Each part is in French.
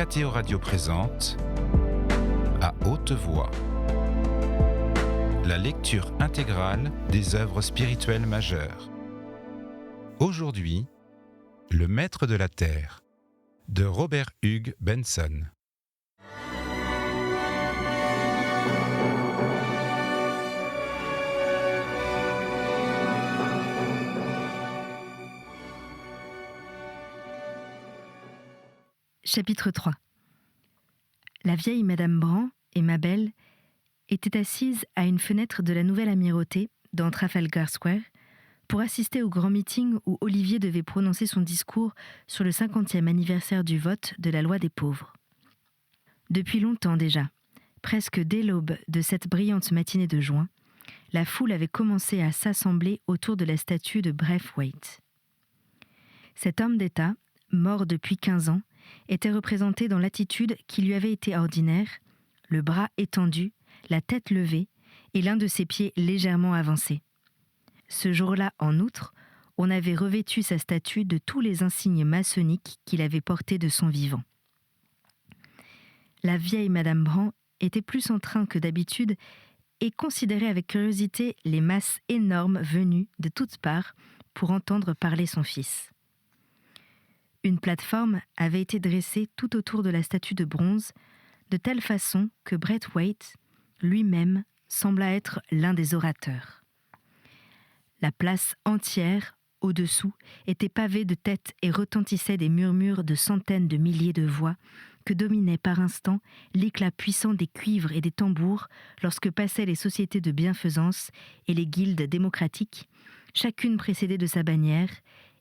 Mathéo Radio présente À haute voix la lecture intégrale des œuvres spirituelles majeures. Aujourd'hui, Le Maître de la Terre de Robert Hugh Benson. Chapitre 3. La vieille Madame Brand et Mabel étaient assises à une fenêtre de la nouvelle amirauté dans Trafalgar Square pour assister au grand meeting où Olivier devait prononcer son discours sur le 50e anniversaire du vote de la loi des pauvres. Depuis longtemps déjà, presque dès l'aube de cette brillante matinée de juin, la foule avait commencé à s'assembler autour de la statue de Braithwaite. Cet homme d'État, mort depuis 15 ans, était représenté dans l'attitude qui lui avait été ordinaire, le bras étendu, la tête levée et l'un de ses pieds légèrement avancé. Ce jour-là, en outre, on avait revêtu sa statue de tous les insignes maçonniques qu'il avait portés de son vivant. La vieille Madame Brand était plus en train que d'habitude et considérait avec curiosité les masses énormes venues de toutes parts pour entendre parler son fils. Une plateforme avait été dressée tout autour de la statue de bronze, de telle façon que Braithwaite, lui-même, sembla être l'un des orateurs. La place entière, au-dessous, était pavée de têtes et retentissait des murmures de centaines de milliers de voix que dominait par instants l'éclat puissant des cuivres et des tambours lorsque passaient les sociétés de bienfaisance et les guildes démocratiques, chacune précédée de sa bannière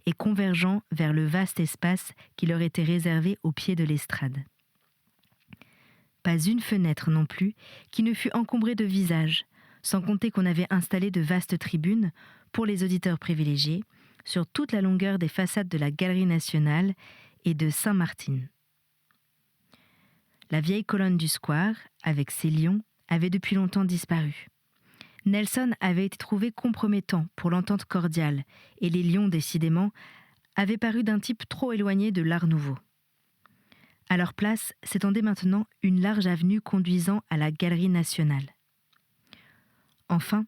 et convergeant vers le vaste espace qui leur était réservé au pied de l'estrade. Pas une fenêtre non plus qui ne fût encombrée de visages, sans compter qu'on avait installé de vastes tribunes, pour les auditeurs privilégiés, sur toute la longueur des façades de la Galerie nationale et de Saint-Martin. La vieille colonne du square, avec ses lions, avait depuis longtemps disparu. Nelson avait été trouvé compromettant pour l'entente cordiale, et les lions, décidément, avaient paru d'un type trop éloigné de l'art nouveau. À leur place s'étendait maintenant une large avenue conduisant à la Galerie nationale. Enfin,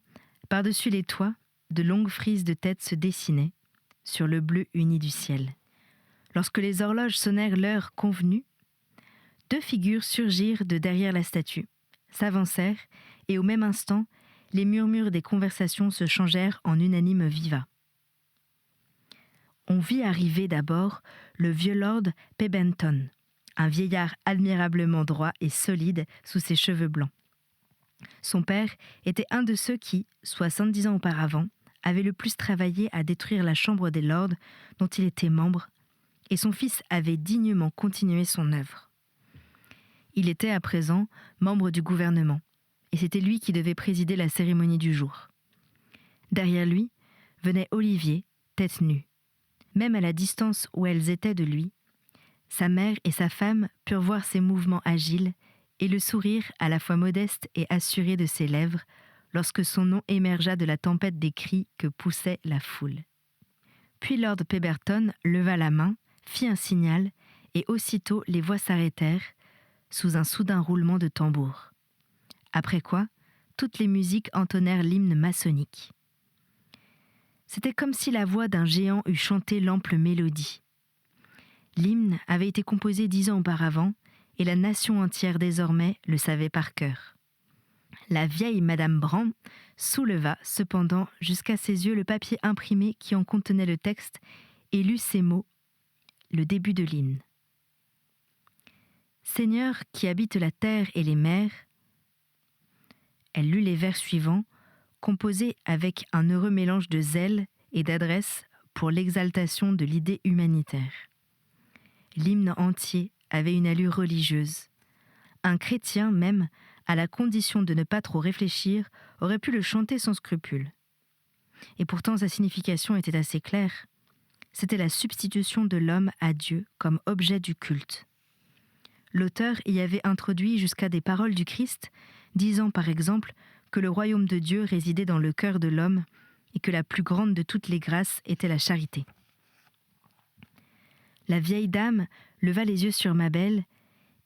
par-dessus les toits, de longues frises de têtes se dessinaient, sur le bleu uni du ciel. Lorsque les horloges sonnèrent l'heure convenue, 2 figures surgirent de derrière la statue, s'avancèrent, et au même instant, les murmures des conversations se changèrent en unanime vivat. On vit arriver d'abord le vieux lord Pemberton, un vieillard admirablement droit et solide sous ses cheveux blancs. Son père était un de ceux qui, 70 ans auparavant, avaient le plus travaillé à détruire la Chambre des Lords dont il était membre, et son fils avait dignement continué son œuvre. Il était à présent membre du gouvernement, et c'était lui qui devait présider la cérémonie du jour. Derrière lui venait Olivier, tête nue. Même à la distance où elles étaient de lui, sa mère et sa femme purent voir ses mouvements agiles et le sourire à la fois modeste et assuré de ses lèvres lorsque son nom émergea de la tempête des cris que poussait la foule. Puis Lord Pemberton leva la main, fit un signal, et aussitôt les voix s'arrêtèrent, sous un soudain roulement de tambour. Après quoi, toutes les musiques entonnèrent l'hymne maçonnique. C'était comme si la voix d'un géant eût chanté l'ample mélodie. L'hymne avait été composé 10 ans auparavant, et la nation entière désormais le savait par cœur. La vieille Madame Brand souleva cependant jusqu'à ses yeux le papier imprimé qui en contenait le texte et lut ces mots, le début de l'hymne. « Seigneur qui habite la terre et les mers », elle lut les vers suivants, composés avec un heureux mélange de zèle et d'adresse pour l'exaltation de l'idée humanitaire. L'hymne entier avait une allure religieuse. Un chrétien même, à la condition de ne pas trop réfléchir, aurait pu le chanter sans scrupule. Et pourtant sa signification était assez claire. C'était la substitution de l'homme à Dieu comme objet du culte. L'auteur y avait introduit jusqu'à des paroles du Christ, disant par exemple que le royaume de Dieu résidait dans le cœur de l'homme et que la plus grande de toutes les grâces était la charité. La vieille dame leva les yeux sur Mabel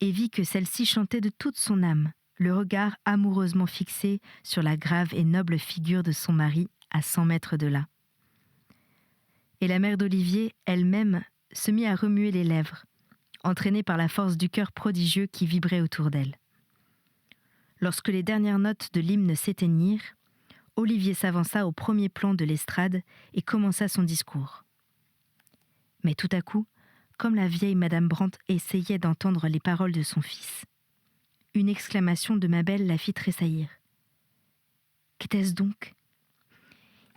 et vit que celle-ci chantait de toute son âme, le regard amoureusement fixé sur la grave et noble figure de son mari à 100 mètres de là. Et la mère d'Olivier, elle-même, se mit à remuer les lèvres, entraînée par la force du cœur prodigieux qui vibrait autour d'elle. Lorsque les dernières notes de l'hymne s'éteignirent, Olivier s'avança au premier plan de l'estrade et commença son discours. Mais tout à coup, comme la vieille Madame Brandt essayait d'entendre les paroles de son fils, une exclamation de Mabel la fit tressaillir. Qu'était-ce donc ?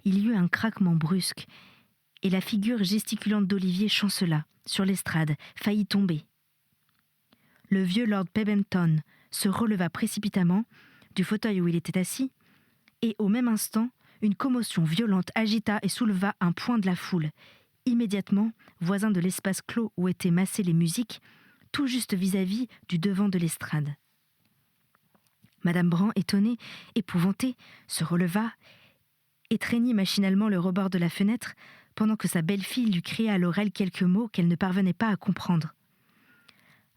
Il y eut un craquement brusque, et la figure gesticulante d'Olivier chancela, sur l'estrade, faillit tomber. Le vieux Lord Pemberton se releva précipitamment du fauteuil où il était assis, et au même instant, une commotion violente agita et souleva un point de la foule, immédiatement voisin de l'espace clos où étaient massées les musiques, tout juste vis-à-vis du devant de l'estrade. Madame Brandt, étonnée, épouvantée, se releva, étreignit machinalement le rebord de la fenêtre, pendant que sa belle-fille lui cria à l'oreille quelques mots qu'elle ne parvenait pas à comprendre.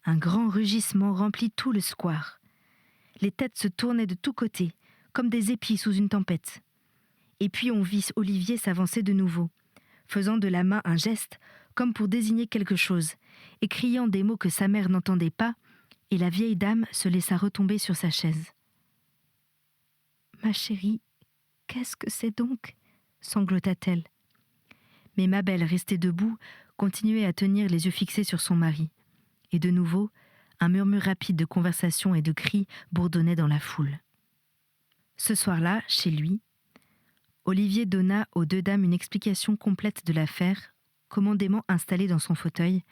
Un grand rugissement remplit tout le square. Les têtes se tournaient de tous côtés, comme des épis sous une tempête. Et puis on vit Olivier s'avancer de nouveau, faisant de la main un geste, comme pour désigner quelque chose, et criant des mots que sa mère n'entendait pas, et la vieille dame se laissa retomber sur sa chaise. « Ma chérie, qu'est-ce que c'est donc ?» sanglota-t-elle. Mais Mabel, restée debout, continuait à tenir les yeux fixés sur son mari. Et de nouveau, un murmure rapide de conversation et de cris bourdonnait dans la foule. Ce soir-là, chez lui, Olivier donna aux deux dames une explication complète de l'affaire, commodément installée dans son fauteuil,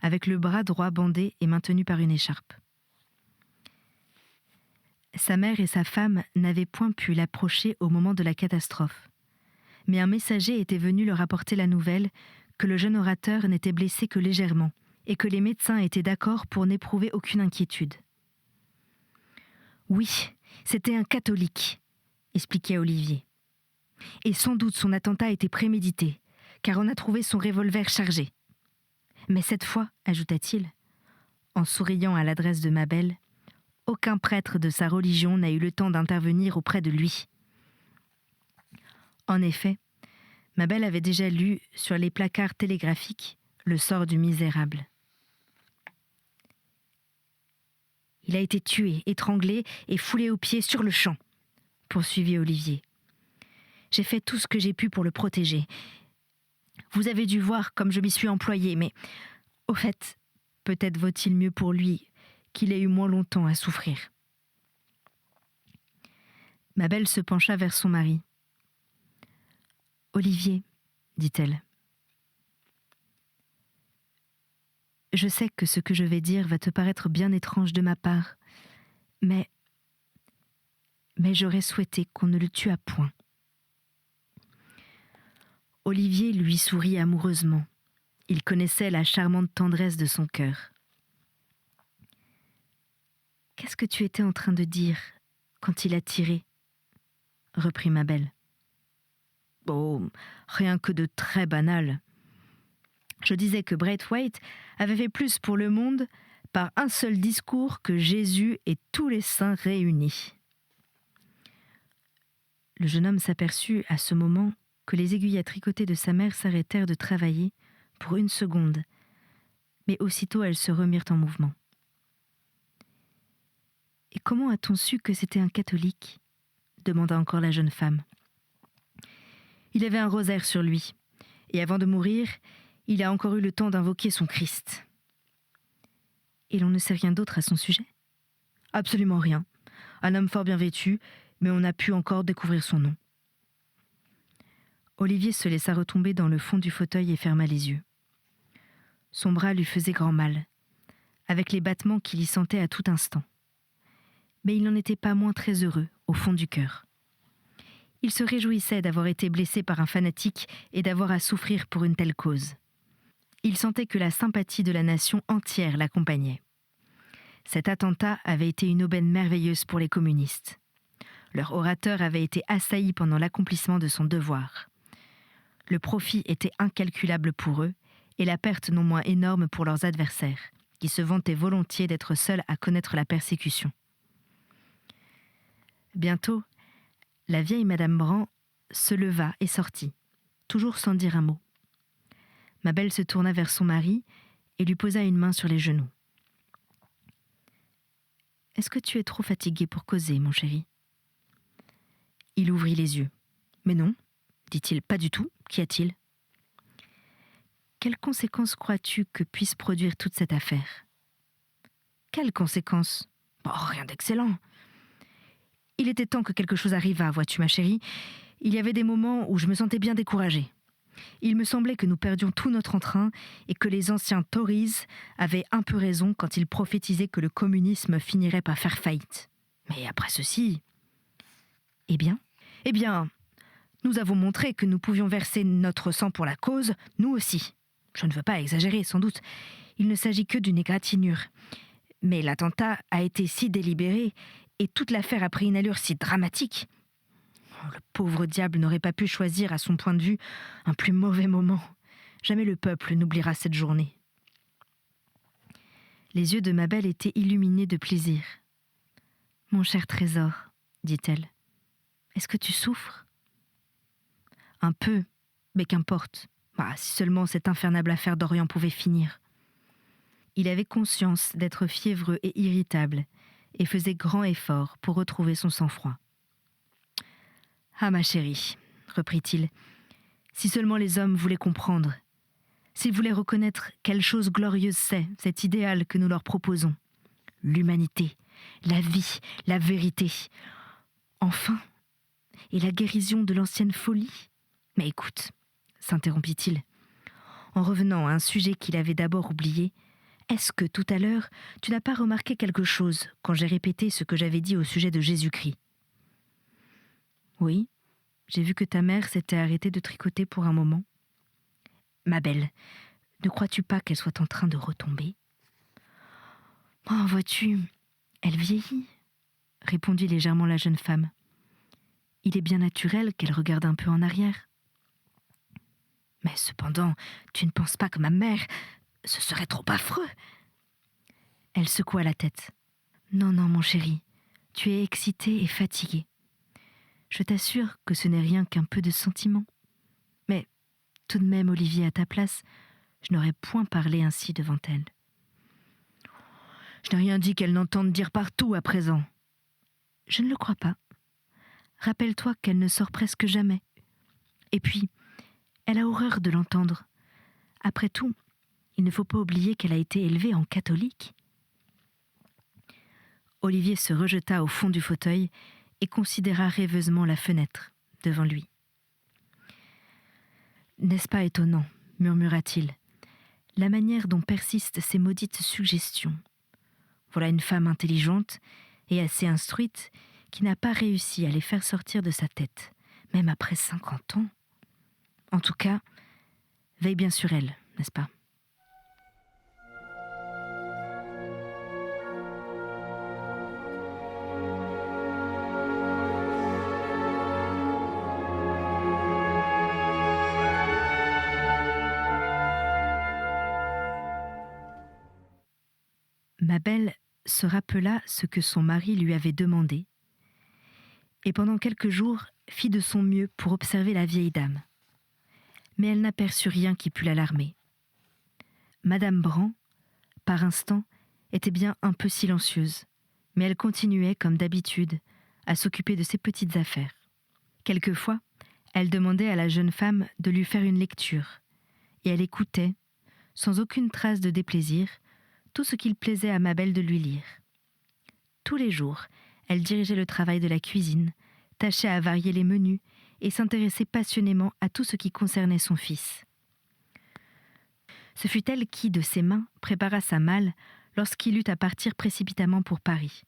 avec le bras droit bandé et maintenu par une écharpe. Sa mère et sa femme n'avaient point pu l'approcher au moment de la catastrophe. Mais un messager était venu leur apporter la nouvelle que le jeune orateur n'était blessé que légèrement et que les médecins étaient d'accord pour n'éprouver aucune inquiétude. « Oui, c'était un catholique », expliquait Olivier. « Et sans doute son attentat était prémédité, car on a trouvé son revolver chargé. Mais cette fois, ajouta-t-il, en souriant à l'adresse de Mabel, aucun prêtre de sa religion n'a eu le temps d'intervenir auprès de lui. » En effet, Mabel avait déjà lu sur les placards télégraphiques le sort du misérable. « Il a été tué, étranglé et foulé aux pieds sur le champ, » poursuivit Olivier. « J'ai fait tout ce que j'ai pu pour le protéger. Vous avez dû voir comme je m'y suis employée, mais au fait, peut-être vaut-il mieux pour lui qu'il ait eu moins longtemps à souffrir. » Mabel se pencha vers son mari. « Olivier, dit-elle, je sais que ce que je vais dire va te paraître bien étrange de ma part, mais j'aurais souhaité qu'on ne le tuât point. » Olivier lui sourit amoureusement. Il connaissait la charmante tendresse de son cœur. « Qu'est-ce que tu étais en train de dire quand il a tiré ?» reprit Mabel. « Oh, rien que de très banal. Je disais que Braithwaite avait fait plus pour le monde par un seul discours que Jésus et tous les saints réunis. » Le jeune homme s'aperçut à ce moment que les aiguilles à tricoter de sa mère s'arrêtèrent de travailler pour une seconde, mais aussitôt elles se remirent en mouvement. « Et comment a-t-on su que c'était un catholique ?» demanda encore la jeune femme. « Il avait un rosaire sur lui, et avant de mourir, il a encore eu le temps d'invoquer son Christ. » « Et l'on ne sait rien d'autre à son sujet ? » ?»« Absolument rien. Un homme fort bien vêtu, mais on n'a pu encore découvrir son nom. » Olivier se laissa retomber dans le fond du fauteuil et ferma les yeux. Son bras lui faisait grand mal, avec les battements qu'il y sentait à tout instant. Mais il n'en était pas moins très heureux, au fond du cœur. Il se réjouissait d'avoir été blessé par un fanatique et d'avoir à souffrir pour une telle cause. Il sentait que la sympathie de la nation entière l'accompagnait. Cet attentat avait été une aubaine merveilleuse pour les communistes. Leur orateur avait été assailli pendant l'accomplissement de son devoir. Le profit était incalculable pour eux et la perte non moins énorme pour leurs adversaires, qui se vantait volontiers d'être seule à connaître la persécution. Bientôt, la vieille Madame Bran se leva et sortit, toujours sans dire un mot. Mabel se tourna vers son mari et lui posa une main sur les genoux. « Est-ce que tu es trop fatigué pour causer, mon chéri ?» Il ouvrit les yeux. « Mais non, dit-il, pas du tout. Qu'y a-t-il » ? « Quelles conséquences crois-tu que puisse produire toute cette affaire ?»« Quelles conséquences ? Oh, rien d'excellent. Il était temps que quelque chose arrivât, vois-tu, ma chérie. Il y avait des moments où je me sentais bien découragée. Il me semblait que nous perdions tout notre entrain et que les anciens Tories avaient un peu raison quand ils prophétisaient que le communisme finirait par faire faillite. Mais après ceci... Eh bien, nous avons montré que nous pouvions verser notre sang pour la cause, nous aussi. Je ne veux pas exagérer, sans doute. Il ne s'agit que d'une égratignure. Mais l'attentat a été si délibéré et toute l'affaire a pris une allure si dramatique. Le pauvre diable n'aurait pas pu choisir, à son point de vue, un plus mauvais moment. Jamais le peuple n'oubliera cette journée. Les yeux de Mabel étaient illuminés de plaisir. « Mon cher trésor, dit-elle, est-ce que tu souffres ?»« Un peu, mais qu'importe. Si seulement cette infernale affaire d'Orient pouvait finir. » Il avait conscience d'être fiévreux et irritable et faisait grand effort pour retrouver son sang-froid. « Ah, ma chérie, reprit-il, si seulement les hommes voulaient comprendre, s'ils voulaient reconnaître quelle chose glorieuse c'est, cet idéal que nous leur proposons. L'humanité, la vie, la vérité. Enfin, et la guérison de l'ancienne folie. Mais écoute, s'interrompit-il, en revenant à un sujet qu'il avait d'abord oublié, est-ce que tout à l'heure, tu n'as pas remarqué quelque chose quand j'ai répété ce que j'avais dit au sujet de Jésus-Christ ? Oui, j'ai vu que ta mère s'était arrêtée de tricoter pour un moment. Ma belle, ne crois-tu pas qu'elle soit en train de retomber ? Oh, vois-tu, elle vieillit, répondit légèrement la jeune femme. Il est bien naturel qu'elle regarde un peu en arrière. Mais cependant, tu ne penses pas que ma mère, ce serait trop affreux. Elle secoua la tête. Non, mon chéri, tu es excité et fatigué. Je t'assure que ce n'est rien qu'un peu de sentiment. Mais tout de même, Olivier, à ta place, je n'aurais point parlé ainsi devant elle. Je n'ai rien dit qu'elle n'entende dire partout à présent. Je ne le crois pas. Rappelle-toi qu'elle ne sort presque jamais. Et puis, elle a horreur de l'entendre. Après tout, il ne faut pas oublier qu'elle a été élevée en catholique. Olivier se rejeta au fond du fauteuil et considéra rêveusement la fenêtre devant lui. « N'est-ce pas étonnant, murmura-t-il, la manière dont persistent ces maudites suggestions. Voilà une femme intelligente et assez instruite qui n'a pas réussi à les faire sortir de sa tête, même après 50 ans. En tout cas, veille bien sur elle, n'est-ce pas ? » Mabel se rappela ce que son mari lui avait demandé et pendant quelques jours fit de son mieux pour observer la vieille dame. Mais elle n'aperçut rien qui pût l'alarmer. Madame Bran, par instants, était bien un peu silencieuse, mais elle continuait, comme d'habitude, à s'occuper de ses petites affaires. Quelquefois, elle demandait à la jeune femme de lui faire une lecture, et elle écoutait, sans aucune trace de déplaisir, tout ce qu'il plaisait à Mabel de lui lire. Tous les jours, elle dirigeait le travail de la cuisine, tâchait à varier les menus et s'intéressait passionnément à tout ce qui concernait son fils. Ce fut elle qui, de ses mains, prépara sa malle lorsqu'il eut à partir précipitamment pour Paris.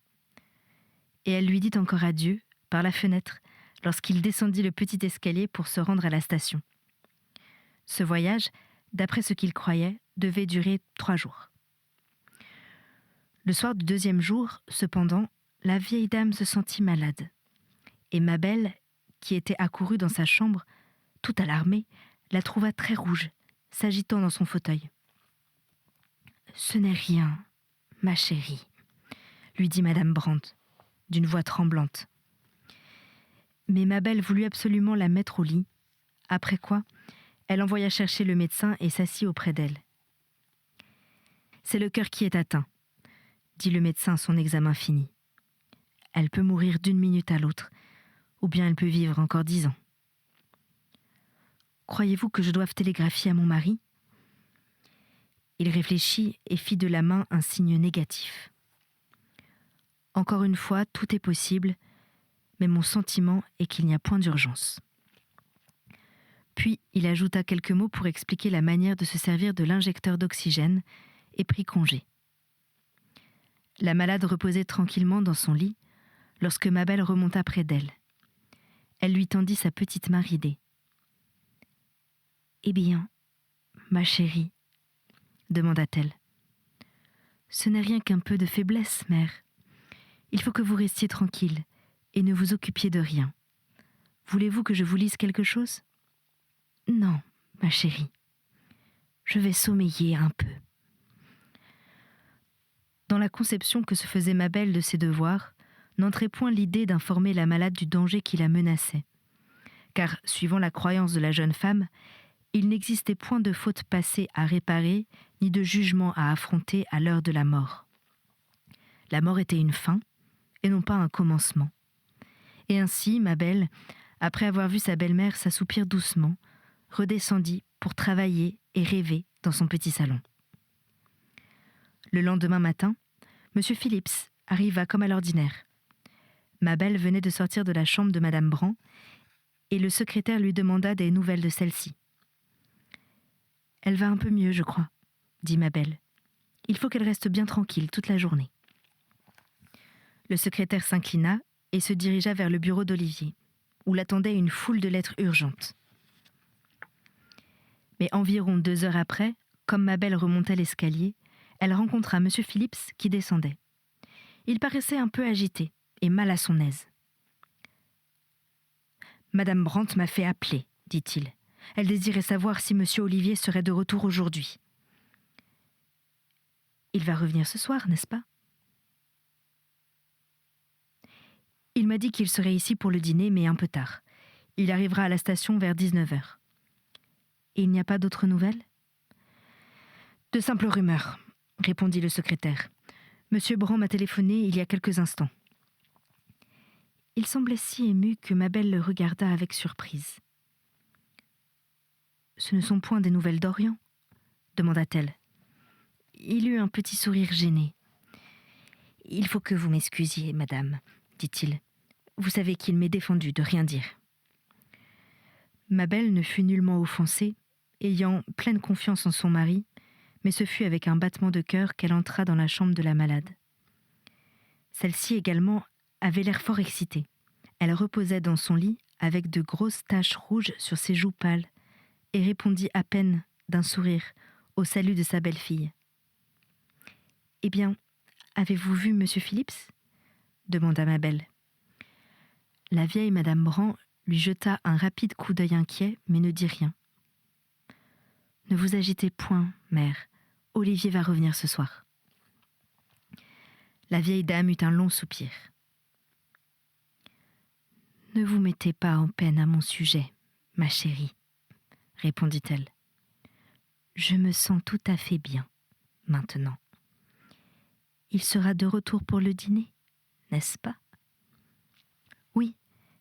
Et elle lui dit encore adieu, par la fenêtre, lorsqu'il descendit le petit escalier pour se rendre à la station. Ce voyage, d'après ce qu'il croyait, devait durer 3 jours. Le soir du 2e jour, cependant, la vieille dame se sentit malade. Et Mabel, qui était accourue dans sa chambre, tout alarmée, la trouva très rouge, s'agitant dans son fauteuil. « Ce n'est rien, ma chérie, lui dit madame Brandt, d'une voix tremblante. Mais ma belle voulut absolument la mettre au lit, après quoi elle envoya chercher le médecin et s'assit auprès d'elle. C'est le cœur qui est atteint, dit le médecin son examen fini. Elle peut mourir d'une minute à l'autre, ou bien elle peut vivre encore 10 ans. Croyez-vous que je doive télégraphier à mon mari ? Il réfléchit et fit de la main un signe négatif. Encore une fois, tout est possible, mais mon sentiment est qu'il n'y a point d'urgence. Puis il ajouta quelques mots pour expliquer la manière de se servir de l'injecteur d'oxygène et prit congé. La malade reposait tranquillement dans son lit lorsque ma belle remonta près d'elle. Elle lui tendit sa petite main ridée. « Eh bien, ma chérie, demanda-t-elle. « Ce n'est rien qu'un peu de faiblesse, mère. Il faut que vous restiez tranquille et ne vous occupiez de rien. Voulez-vous que je vous lise quelque chose ? » « Non, ma chérie. Je vais sommeiller un peu. » Dans la conception que se faisait ma belle de ses devoirs, n'entrait point l'idée d'informer la malade du danger qui la menaçait. Car, suivant la croyance de la jeune femme, il n'existait point de faute passée à réparer, ni de jugement à affronter à l'heure de la mort. La mort était une fin, et non pas un commencement. Et ainsi, ma belle, après avoir vu sa belle-mère s'assoupir doucement, redescendit pour travailler et rêver dans son petit salon. Le lendemain matin, M. Phillips arriva comme à l'ordinaire. Ma belle venait de sortir de la chambre de Madame Brandt, et le secrétaire lui demanda des nouvelles de celle-ci. « Elle va un peu mieux, je crois, » dit ma belle. « Il faut qu'elle reste bien tranquille toute la journée. » Le secrétaire s'inclina et se dirigea vers le bureau d'Olivier, où l'attendait une foule de lettres urgentes. Mais environ 2 heures après, comme ma belle remontait l'escalier, elle rencontra M. Phillips qui descendait. Il paraissait un peu agité et mal à son aise. « Madame Brandt m'a fait appeler, dit-il. Elle désirait savoir si M. Olivier serait de retour aujourd'hui. »« Il va revenir ce soir, n'est-ce pas ? » ?»« Il m'a dit qu'il serait ici pour le dîner, mais un peu tard. Il arrivera à la station vers 19h. » « Et il n'y a pas d'autres nouvelles ? » ?»« De simples rumeurs, » répondit le secrétaire. « Monsieur Brandt m'a téléphoné il y a quelques instants. » Il semblait si ému que ma belle le regarda avec surprise. « Ce ne sont point des nouvelles d'Orient ? » demanda-t-elle. Il eut un petit sourire gêné. « Il faut que vous m'excusiez, madame, dit-il. Vous savez qu'il m'est défendu de rien dire. » Ma belle ne fut nullement offensée, ayant pleine confiance en son mari, mais ce fut avec un battement de cœur qu'elle entra dans la chambre de la malade. Celle-ci également avait l'air fort excitée. Elle reposait dans son lit avec de grosses taches rouges sur ses joues pâles et répondit à peine d'un sourire au salut de sa belle-fille. « Eh bien, avez-vous vu M. Phillips ?» demanda ma belle. La vieille Madame Brandt lui jeta un rapide coup d'œil inquiet, mais ne dit rien. « Ne vous agitez point, mère. Olivier va revenir ce soir. » La vieille dame eut un long soupir. « Ne vous mettez pas en peine à mon sujet, ma chérie, » répondit-elle. « Je me sens tout à fait bien, maintenant. Il sera de retour pour le dîner, n'est-ce pas ? » « Oui,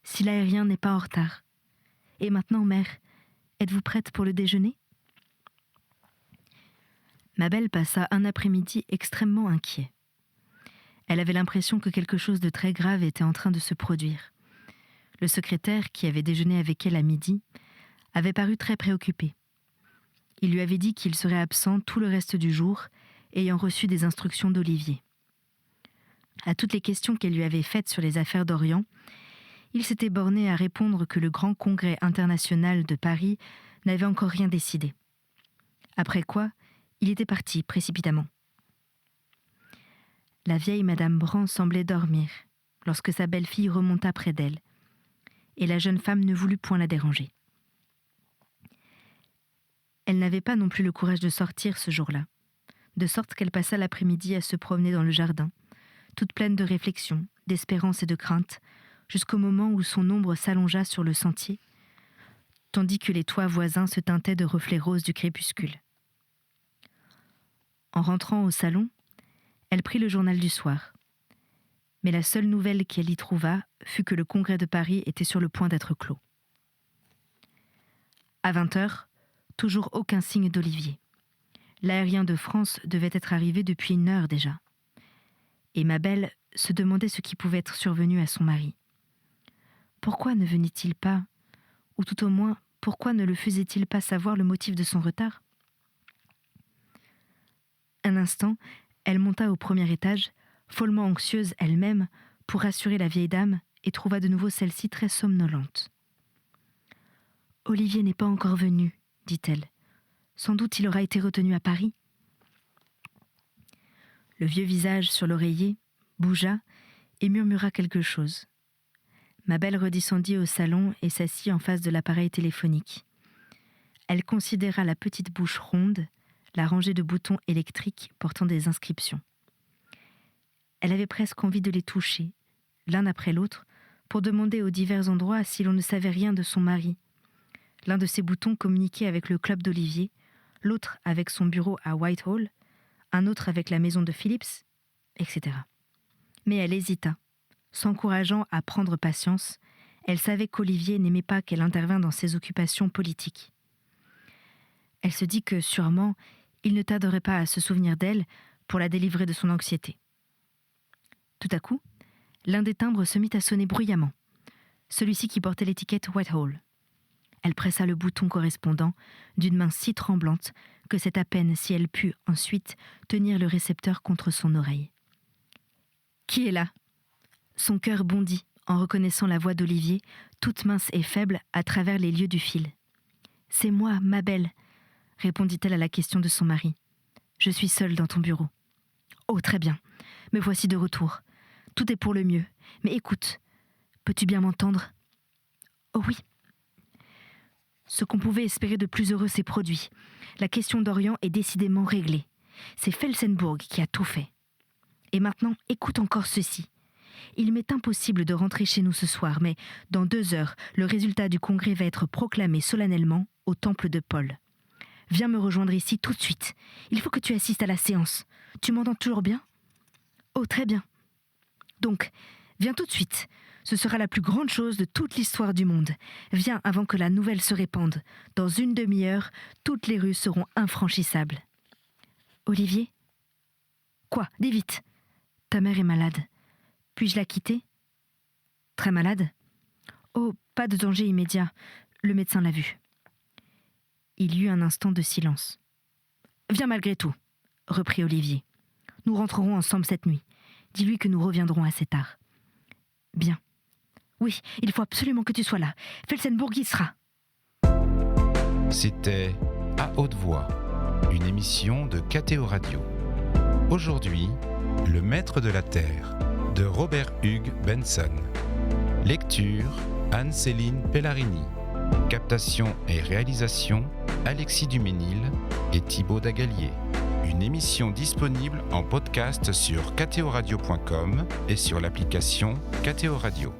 si l'aérien n'est pas en retard. Et maintenant, mère, êtes-vous prête pour le déjeuner ? » Ma belle passa un après-midi extrêmement inquiet. Elle avait l'impression que quelque chose de très grave était en train de se produire. Le secrétaire, qui avait déjeuné avec elle à midi, avait paru très préoccupé. Il lui avait dit qu'il serait absent tout le reste du jour, ayant reçu des instructions d'Olivier. À toutes les questions qu'elle lui avait faites sur les affaires d'Orient, il s'était borné à répondre que le Grand Congrès international de Paris n'avait encore rien décidé. Après quoi, il était parti précipitamment. La vieille Madame Brandt semblait dormir lorsque sa belle-fille remonta près d'elle, et la jeune femme ne voulut point la déranger. Elle n'avait pas non plus le courage de sortir ce jour-là, de sorte qu'elle passa l'après-midi à se promener dans le jardin, toute pleine de réflexion, d'espérance et de crainte, jusqu'au moment où son ombre s'allongea sur le sentier, tandis que les toits voisins se teintaient de reflets roses du crépuscule. En rentrant au salon, elle prit le journal du soir. Mais la seule nouvelle qu'elle y trouva fut que le congrès de Paris était sur le point d'être clos. À 20h, toujours aucun signe d'Olivier. L'aérien de France devait être arrivé depuis 1 heure déjà. Et Mabel se demandait ce qui pouvait être survenu à son mari. Pourquoi ne venait-il pas, ou tout au moins, pourquoi ne le faisait-il pas savoir le motif de son retard ? Un instant, elle monta au premier étage, follement anxieuse elle-même, pour rassurer la vieille dame, et trouva de nouveau celle-ci très somnolente. « Olivier n'est pas encore venu, dit-elle. Sans doute il aura été retenu à Paris. » Le vieux visage sur l'oreiller bougea et murmura quelque chose. Mabel redescendit au salon et s'assit en face de l'appareil téléphonique. Elle considéra la petite bouche ronde, la rangée de boutons électriques portant des inscriptions. Elle avait presque envie de les toucher, l'un après l'autre, pour demander aux divers endroits si l'on ne savait rien de son mari. L'un de ces boutons communiquait avec le club d'Olivier, l'autre avec son bureau à Whitehall, un autre avec la maison de Phillips, etc. Mais elle hésita. S'encourageant à prendre patience, elle savait qu'Olivier n'aimait pas qu'elle intervînt dans ses occupations politiques. Elle se dit que, sûrement, il ne tarderait pas à se souvenir d'elle pour la délivrer de son anxiété. Tout à coup, l'un des timbres se mit à sonner bruyamment, celui-ci qui portait l'étiquette Whitehall. Elle pressa le bouton correspondant d'une main si tremblante que c'est à peine si elle put, ensuite, tenir le récepteur contre son oreille. « Qui est là ?» Son cœur bondit en reconnaissant la voix d'Olivier, toute mince et faible à travers les lieux du fil. « C'est moi, Mabel », répondit-elle à la question de son mari. « Je suis seule dans ton bureau. »« Oh, très bien. Me voici de retour. Tout est pour le mieux. Mais écoute, peux-tu bien m'entendre ? » « Oh oui. » Ce qu'on pouvait espérer de plus heureux s'est produit. La question d'Orient est décidément réglée. C'est Felsenburgh qui a tout fait. Et maintenant, écoute encore ceci. Il m'est impossible de rentrer chez nous ce soir, mais dans 2 heures, le résultat du congrès va être proclamé solennellement au temple de Paul. Viens me rejoindre ici tout de suite. Il faut que tu assistes à la séance. Tu m'entends toujours bien ? Oh, très bien. Donc, viens tout de suite. Ce sera la plus grande chose de toute l'histoire du monde. Viens avant que la nouvelle se répande. Dans 1 demi-heure, toutes les rues seront infranchissables. Olivier ? Quoi ? Dis vite. Ta mère est malade. Puis-je la quitter ? Très malade ? Oh, pas de danger immédiat. Le médecin l'a vue. Il y eut un instant de silence. Viens malgré tout, reprit Olivier. Nous rentrerons ensemble cette nuit. Dis-lui que nous reviendrons assez tard. Bien. Oui, il faut absolument que tu sois là. Felsenburgh y sera. C'était À haute voix, une émission de KTO Radio. Aujourd'hui, Le Maître de la Terre, de Robert Hugues Benson. Lecture, Anne-Céline Pellarini. Captation et réalisation, Alexis Duménil et Thibaut Dagalier. Une émission disponible en podcast sur ktoradio.com et sur l'application KTO Radio.